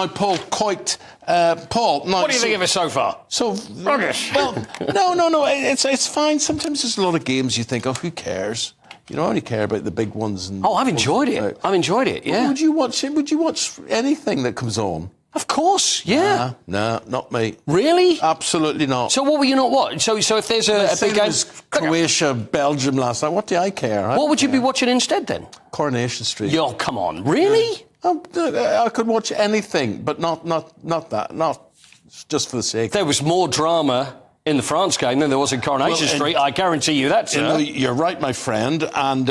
now Paul Coit. Paul, now, what do you think of it so far? So, rubbish. Well, no. It's fine. Sometimes there's a lot of games you think, oh, who cares? You don't only care about the big ones. And I've enjoyed it. I've enjoyed it. Yeah. Well, would you watch it? Would you watch anything that comes on? Of course, yeah. No, not me. Really? Absolutely not. So what were you not watching? So if there's a big game... Croatia, Belgium last night, what do I care? What would you be watching instead, then? Coronation Street. Yo, come on. Really? I could watch anything, but not that. Not just for the sake. There was more drama in the France game than there was in Coronation Street. I guarantee you that, sir. You're right, my friend. And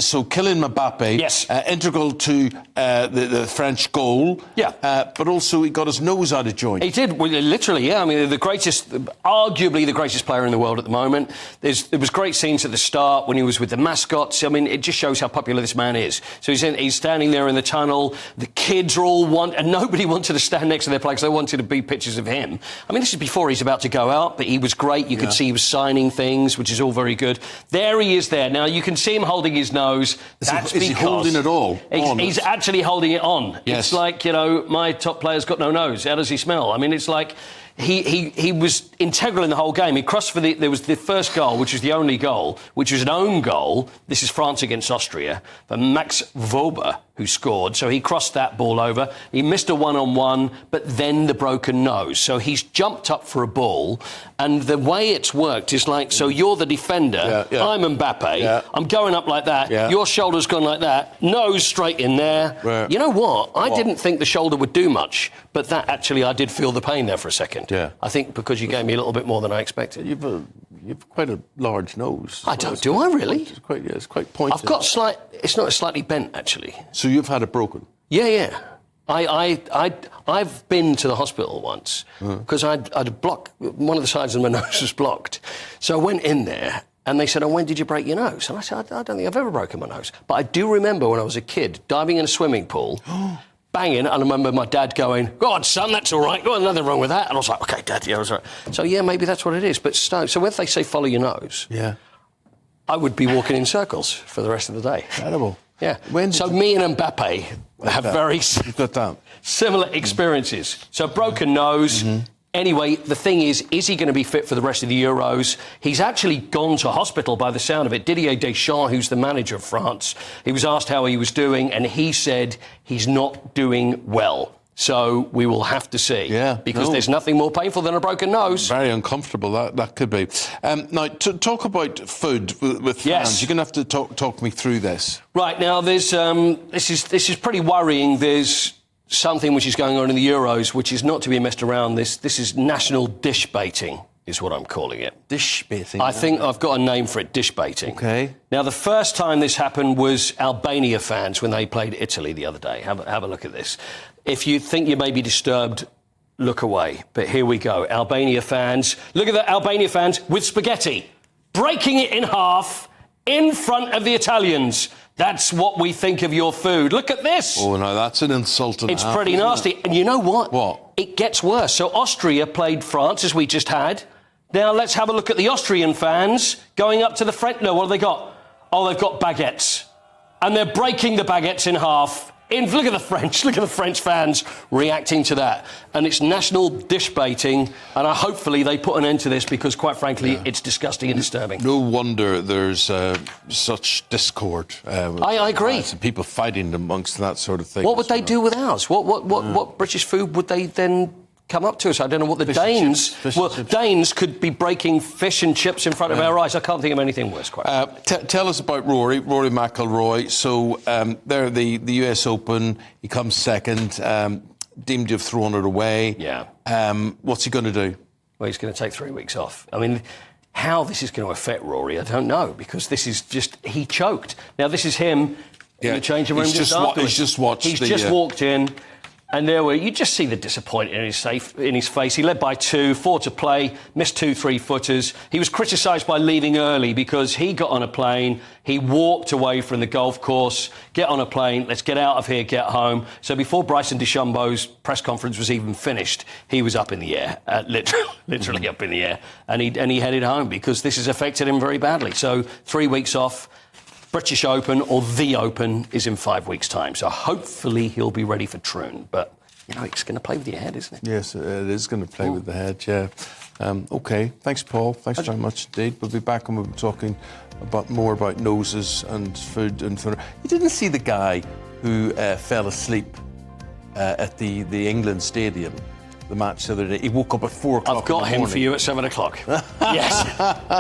so Kylian Mbappé, yes, integral to the French goal. Yeah. But also he got his nose out of joint. He did, well, literally, yeah. I mean, arguably the greatest player in the world at the moment. There was great scenes at the start when he was with the mascots. I mean, it just shows how popular this man is. So he's standing there in the tunnel. The kids are all and nobody wanted to stand next to their player because they wanted to be pictures of him. I mean, this is before he's about to go out, but he was great. You could see he was signing things, which is all very good. There he is there. Now, you can see him holding his nose. Is he holding it all? He's actually holding it on. Yes. It's like, my top player's got no nose. How does he smell? I mean, it's like he was integral in the whole game. He crossed there was the first goal, which was the only goal, which was an own goal. This is France against Austria for Max Wober, who scored. So he crossed that ball over. He missed a one-on-one, but then the broken nose. So he's jumped up for a ball, and the way it's worked is like, so you're the defender, I'm Mbappé, I'm going up like that, your shoulder's gone like that, nose straight in there. Right. You know what? I didn't think the shoulder would do much, but that actually, I did feel the pain there for a second. Yeah. I think because you gave me a little bit more than I expected. You've quite a large nose. I don't. Do I really? It's quite pointed. I've got it's not slightly bent, actually. So you've had it broken? Yeah. I've been to the hospital once because I'd one of the sides of my nose was blocked. So I went in there and they said, when did you break your nose? And I said, I don't think I've ever broken my nose. But I do remember when I was a kid diving in a swimming pool, banging, and I remember my dad going, go on, son, that's all right, got nothing wrong with that. And I was like, OK, Dad, yeah, I was right. So, yeah, maybe that's what it is. But so if they say follow your nose, I would be walking in circles for the rest of the day. Incredible. Yeah. Me and Mbappé have very similar experiences. So broken nose. Anyway, the thing is he going to be fit for the rest of the Euros? He's actually gone to hospital by the sound of it. Didier Deschamps, who's the manager of France, he was asked how he was doing, and he said he's not doing well. So we will have to see. Yeah. Because there's nothing more painful than a broken nose. Very uncomfortable, that could be. Now, talk about food with fans. You're going to have to talk me through this. Right, now, there's this is pretty worrying. There's something which is going on in the Euros, which is not to be messed around. This is national dish baiting, is what I'm calling it. Dish baiting? I think I've got a name for it, dish baiting. OK. Now, the first time this happened was Albania fans when they played Italy the other day. Have a look at this. If you think you may be disturbed, look away. But here we go. Albania fans. Look at the Albania fans with spaghetti, breaking it in half in front of the Italians. That's what we think of your food. Look at this. Oh, no, that's an insult. It's pretty nasty. And you know what? What? It gets worse. So Austria played France, as we just had. Now let's have a look at the Austrian fans going up to the French. No, what have they got? Oh, they've got baguettes. And they're breaking the baguettes in half. Look at the French fans reacting to that. And it's national dish baiting, and hopefully they put an end to this because, quite frankly, it's disgusting and disturbing. No wonder there's such discord. I agree. People fighting amongst that sort of thing. What would they do with ours? What British food would they then come up to us? I don't know what the Danes... Danes could be breaking fish and chips in front of our eyes. I can't think of anything worse, quite. Tell us about Rory McIlroy. So they're the US Open. He comes second. Deemed to have thrown it away. Yeah. What's he going to do? Well, he's going to take 3 weeks off. I mean, how this is going to affect Rory, I don't know, because this is just... He choked. Now, this is him in the changing room. He's just walked in. And you just see the disappointment in his face. He led by 2, 4 to play, missed 2 3-footers. He was criticised by leaving early because he got on a plane, he walked away from the golf course, get on a plane, let's get out of here, get home. So before Bryson DeChambeau's press conference was even finished, he was up in the air, literally up in the air, and he headed home because this has affected him very badly. So 3 weeks off. British Open, or the Open, is in 5 weeks' time. So hopefully he'll be ready for Troon. But it's going to play with your head, isn't it? Yes, it is going to play with the head, yeah. OK, thanks, Paul. Thanks very much indeed. We'll be back and we'll be talking more about noses and food. You didn't see the guy who fell asleep at the England stadium, the match the other day. He woke up at 4 o'clock. I've got him for you at 7 o'clock. Yes.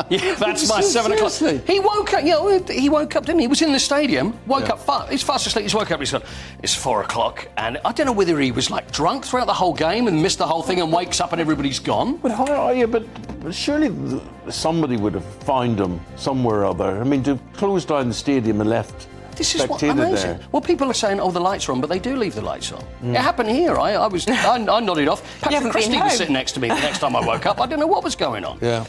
Yeah, that's my 7 o'clock. He woke up, he woke up, didn't he? He was in the stadium, woke up, he's fast asleep, he's woke up, he's gone, it's 4 o'clock, and I don't know whether he was like drunk throughout the whole game and missed the whole thing and wakes up and everybody's gone. But how are you? But surely somebody would have found him somewhere or other. I mean, to close down the stadium and left. This is what amazing. There. Well, people are saying, the lights are on, but they do leave the lights on. It happened here. I nodded off. Patrick Christie was sitting next to me the next time I woke up. I don't know what was going on. Yeah.